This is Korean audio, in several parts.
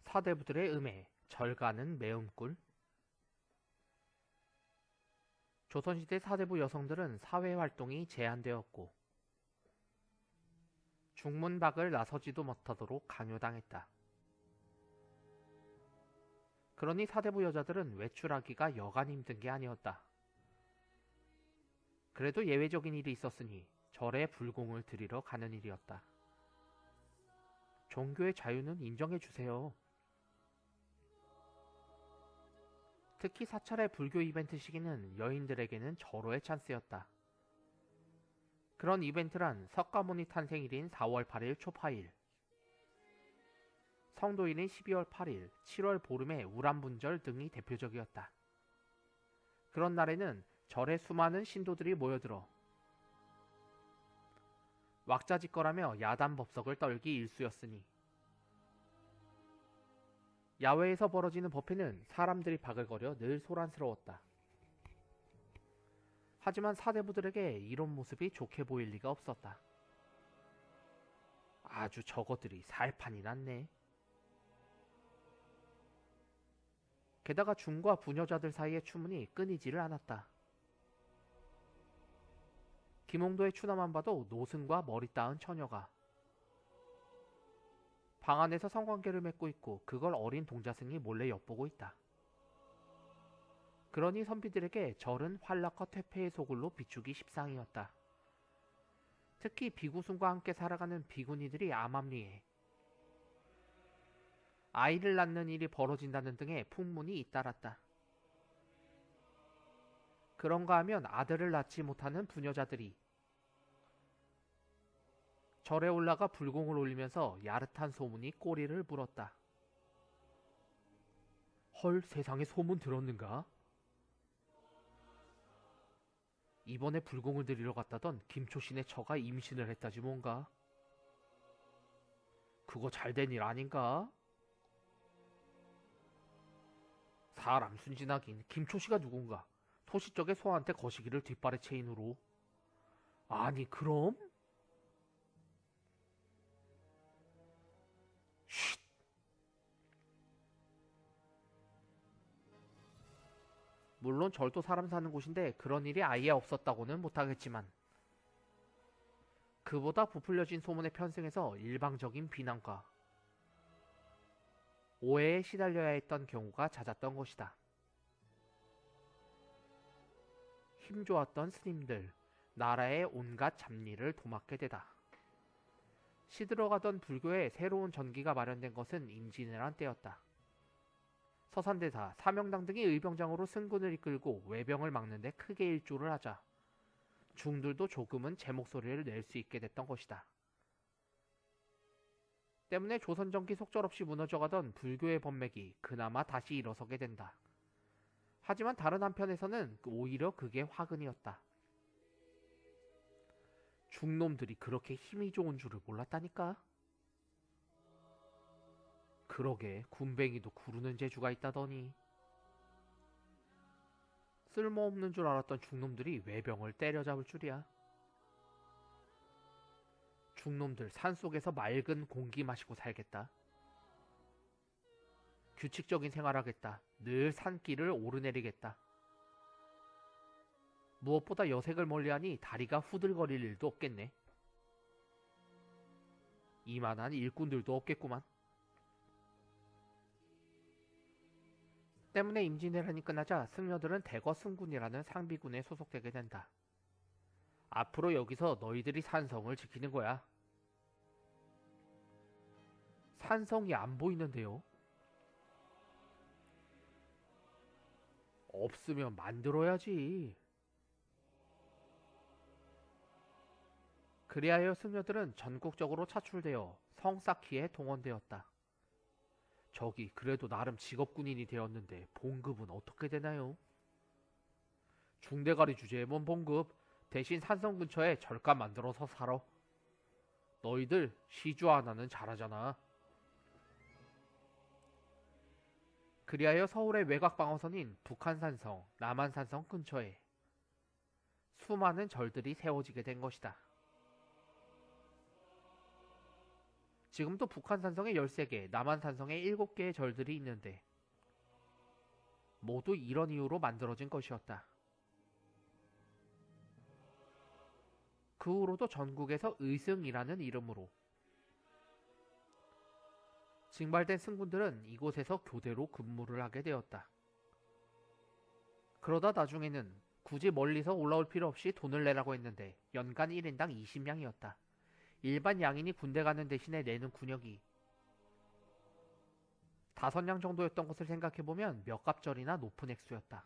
사대부들의 음해, 절가는 매음꿀. 조선시대 사대부 여성들은 사회활동이 제한되었고 중문밖을 나서지도 못하도록 강요당했다. 그러니 사대부 여자들은 외출하기가 여간 힘든 게 아니었다. 그래도 예외적인 일이 있었으니 절에 불공을 드리러 가는 일이었다. 종교의 자유는 인정해주세요. 특히 사찰의 불교 이벤트 시기는 여인들에게는 절호의 찬스였다. 그런 이벤트란 석가모니 탄생일인 4월 8일 초파일, 성도일인 12월 8일, 7월 보름의 우람분절 등이 대표적이었다. 그런 날에는 절에 수많은 신도들이 모여들어 왁자지껄하며 야단법석을 떨기 일쑤였으니 야외에서 벌어지는 법회는 사람들이 바글거려 늘 소란스러웠다. 하지만 사대부들에게 이런 모습이 좋게 보일 리가 없었다. 아주 저것들이 살판이 났네. 게다가 중과 부녀자들 사이의 추문이 끊이지를 않았다. 김홍도의 추나만 봐도 노승과 머리 따은 처녀가 방 안에서 성관계를 맺고 있고 그걸 어린 동자승이 몰래 엿보고 있다. 그러니 선비들에게 절은 환락과 퇴폐의 소굴로 비추기 십상이었다. 특히 비구순과 함께 살아가는 비구니들이 암암리에 아이를 낳는 일이 벌어진다는 등의 풍문이 잇따랐다. 그런가 하면 아들을 낳지 못하는 부녀자들이 절에 올라가 불공을 올리면서 야릇한 소문이 꼬리를 물었다. 헐, 세상에 소문 들었는가? 이번에 불공을 드리러 갔다던 김초신의 처가 임신을 했다지 뭔가? 그거 잘된 일 아닌가? 사람 순진하긴. 김초씨가 누군가? 토시 쪽에 소한테 거시기를 뒷발의 체인으로. 아니 그럼? 쉿! 물론 절도 사람 사는 곳인데 그런 일이 아예 없었다고는 못하겠지만 그보다 부풀려진 소문에 편승해서 일방적인 비난과 오해에 시달려야 했던 경우가 잦았던 것이다. 힘좋았던 스님들, 나라의 온갖 잡리를 도맡게 되다. 시들어가던 불교에 새로운 전기가 마련된 것은 임진왜란 때였다. 서산대사, 사명당 등이 의병장으로 승군을 이끌고 외병을 막는 데 크게 일조를 하자 중들도 조금은 제 목소리를 낼 수 있게 됐던 것이다. 때문에 조선정기 속절없이 무너져가던 불교의 법맥이 그나마 다시 일어서게 된다. 하지만 다른 한편에서는 오히려 그게 화근이었다. 중놈들이 그렇게 힘이 좋은 줄을 몰랐다니까? 그러게 군뱅이도 구르는 재주가 있다더니. 쓸모없는 줄 알았던 중놈들이 외병을 때려잡을 줄이야. 중놈들 산속에서 맑은 공기 마시고 살겠다. 규칙적인 생활하겠다. 늘 산길을 오르내리겠다. 무엇보다 여색을 멀리하니 다리가 후들거릴 일도 없겠네. 이만한 일꾼들도 없겠구만. 때문에 임진왜란이 끝나자 승려들은 대거 승군이라는 상비군에 소속되게 된다. 앞으로 여기서 너희들이 산성을 지키는 거야. 산성이 안 보이는데요? 없으면 만들어야지. 그리하여 승려들은 전국적으로 차출되어 성 쌓기에 동원되었다. 저기 그래도 나름 직업군인이 되었는데 봉급은 어떻게 되나요? 중대가리 주제에 뭔 봉급? 대신 산성 근처에 절간 만들어서 살아. 너희들 시주 하나는 잘하잖아. 그리하여 서울의 외곽 방어선인 북한산성, 남한산성 근처에 수많은 절들이 세워지게 된 것이다. 지금도 북한 산성에 13개, 남한 산성에 7개의 절들이 있는데 모두 이런 이유로 만들어진 것이었다. 그 후로도 전국에서 의승이라는 이름으로 징발된 승군들은 이곳에서 교대로 근무를 하게 되었다. 그러다 나중에는 굳이 멀리서 올라올 필요 없이 돈을 내라고 했는데 연간 1인당 20냥이었다. 일반 양인이 군대 가는 대신에 내는 군역이 5냥 정도였던 것을 생각해보면 몇 갑절이나 높은 액수였다.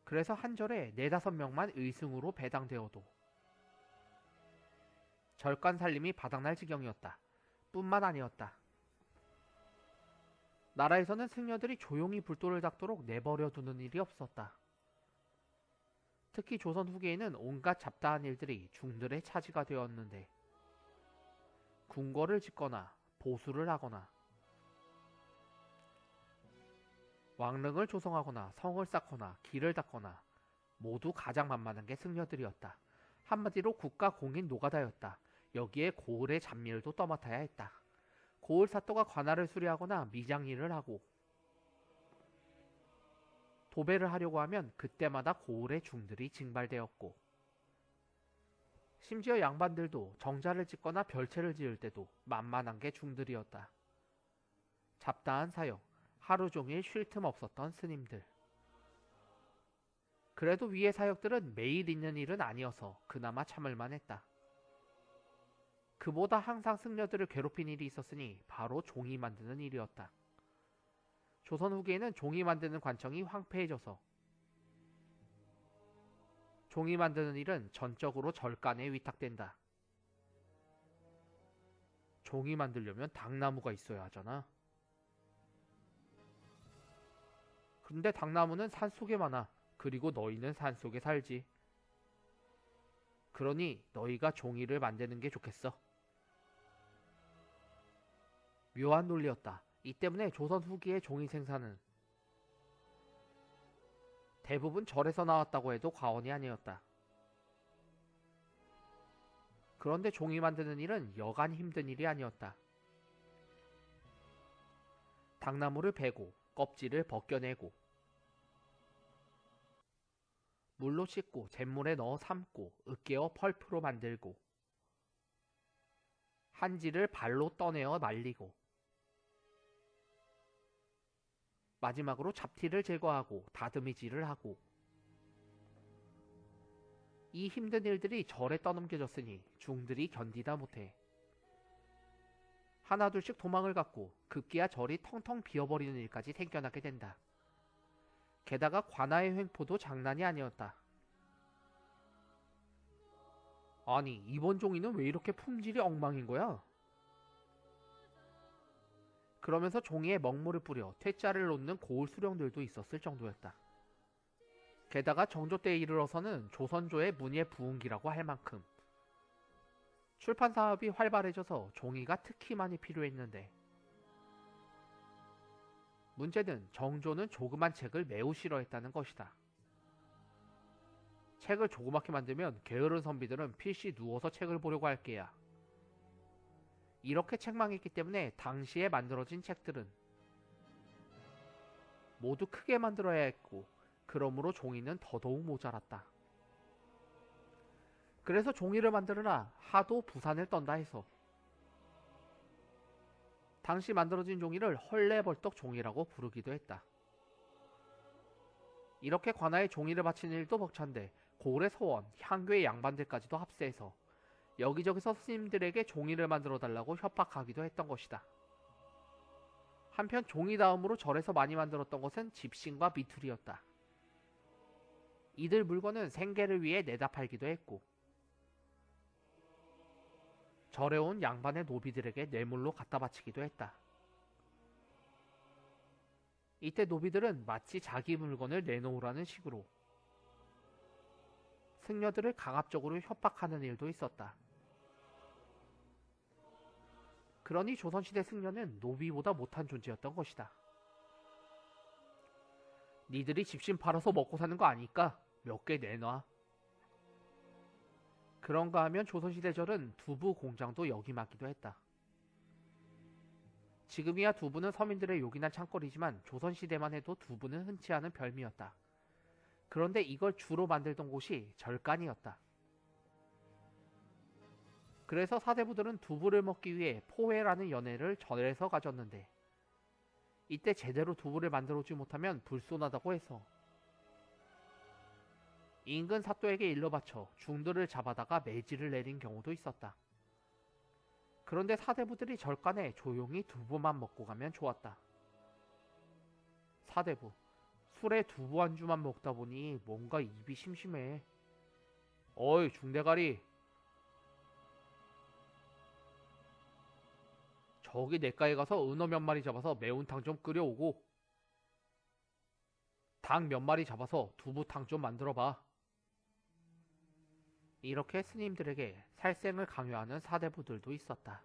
그래서 한 절에 4, 5명만 의승으로 배당되어도 절간 살림이 바닥날 지경이었다. 뿐만 아니었다. 나라에서는 승려들이 조용히 불도를 닦도록 내버려 두는 일이 없었다. 특히 조선 후기에는 온갖 잡다한 일들이 중들의 차지가 되었는데 궁궐을 짓거나 보수를 하거나 왕릉을 조성하거나 성을 쌓거나 길을 닦거나 모두 가장 만만한 게 승려들이었다. 한마디로 국가 공인 노가다였다. 여기에 고을의 잡일도 떠맡아야 했다. 고을 사또가 관할을 수리하거나 미장일을 하고 도배를 하려고 하면 그때마다 고을의 중들이 징발되었고 심지어 양반들도 정자를 짓거나 별채를 지을 때도 만만한 게 중들이었다. 잡다한 사역, 하루 종일 쉴 틈 없었던 스님들. 그래도 위의 사역들은 매일 있는 일은 아니어서 그나마 참을만 했다. 그보다 항상 승려들을 괴롭힌 일이 있었으니 바로 종이 만드는 일이었다. 조선 후기에는 종이 만드는 관청이 황폐해져서 종이 만드는 일은 전적으로 절간에 위탁된다. 종이 만들려면 당나무가 있어야 하잖아. 근데 당나무는 산속에 많아. 그리고 너희는 산속에 살지. 그러니 너희가 종이를 만드는 게 좋겠어. 묘한 논리였다. 이 때문에 조선 후기의 종이 생산은 대부분 절에서 나왔다고 해도 과언이 아니었다. 그런데 종이 만드는 일은 여간 힘든 일이 아니었다. 당나무를 베고 껍질을 벗겨내고 물로 씻고 잿물에 넣어 삶고 으깨어 펄프로 만들고 한지를 발로 떠내어 말리고 마지막으로 잡티를 제거하고 다듬이질을 하고 이 힘든 일들이 절에 떠넘겨졌으니 중들이 견디다 못해 하나둘씩 도망을 갔고 급기야 절이 텅텅 비어버리는 일까지 생겨나게 된다. 게다가 관아의 횡포도 장난이 아니었다. 아니, 이번 종이는 왜 이렇게 품질이 엉망인 거야? 그러면서 종이에 먹물을 뿌려 퇴짜를 놓는 고을 수령들도 있었을 정도였다. 게다가 정조 때에 이르러서는 조선조의 문예 부흥기라고 할 만큼 출판 사업이 활발해져서 종이가 특히 많이 필요했는데 문제는 정조는 조그만 책을 매우 싫어했다는 것이다. 책을 조그맣게 만들면 게으른 선비들은 필시 누워서 책을 보려고 할 게야. 이렇게 책망했기 때문에 당시에 만들어진 책들은 모두 크게 만들어야 했고 그러므로 종이는 더더욱 모자랐다. 그래서 종이를 만들으나 하도 부산을 떤다 해서 당시 만들어진 종이를 헐레벌떡 종이라고 부르기도 했다. 이렇게 관아에 종이를 바치는 일도 벅찬데 고을의 서원, 향교의 양반들까지도 합세해서 여기저기서 스님들에게 종이를 만들어 달라고 협박하기도 했던 것이다. 한편 종이 다음으로 절에서 많이 만들었던 것은 집신과 미투리였다. 이들 물건은 생계를 위해 내다 팔기도 했고 절에 온 양반의 노비들에게 뇌물로 갖다 바치기도 했다. 이때 노비들은 마치 자기 물건을 내놓으라는 식으로 승려들을 강압적으로 협박하는 일도 있었다. 그러니 조선시대 승려는 노비보다 못한 존재였던 것이다. 니들이 집신 팔아서 먹고 사는 거 아니까 몇 개 내놔. 그런가 하면 조선시대절은 두부 공장도 역임하기도 했다. 지금이야 두부는 서민들의 요긴한 창거리지만 조선시대만 해도 두부는 흔치 않은 별미였다. 그런데 이걸 주로 만들던 곳이 절간이었다. 그래서 사대부들은 두부를 먹기 위해 포회라는 연회를 절에서 가졌는데 이때 제대로 두부를 만들어주지 못하면 불손하다고 해서 인근 사또에게 일러 바쳐 중들을 잡아다가 매질을 내린 경우도 있었다. 그런데 사대부들이 절간에 조용히 두부만 먹고 가면 좋았다. 사대부, 술에 두부 안주만 먹다 보니 뭔가 입이 심심해. 어이 중대가리, 저기 냇가에 가서 은어 몇 마리 잡아서 매운탕 좀 끓여오고 닭 몇 마리 잡아서 두부탕 좀 만들어봐. 이렇게 스님들에게 살생을 강요하는 사대부들도 있었다.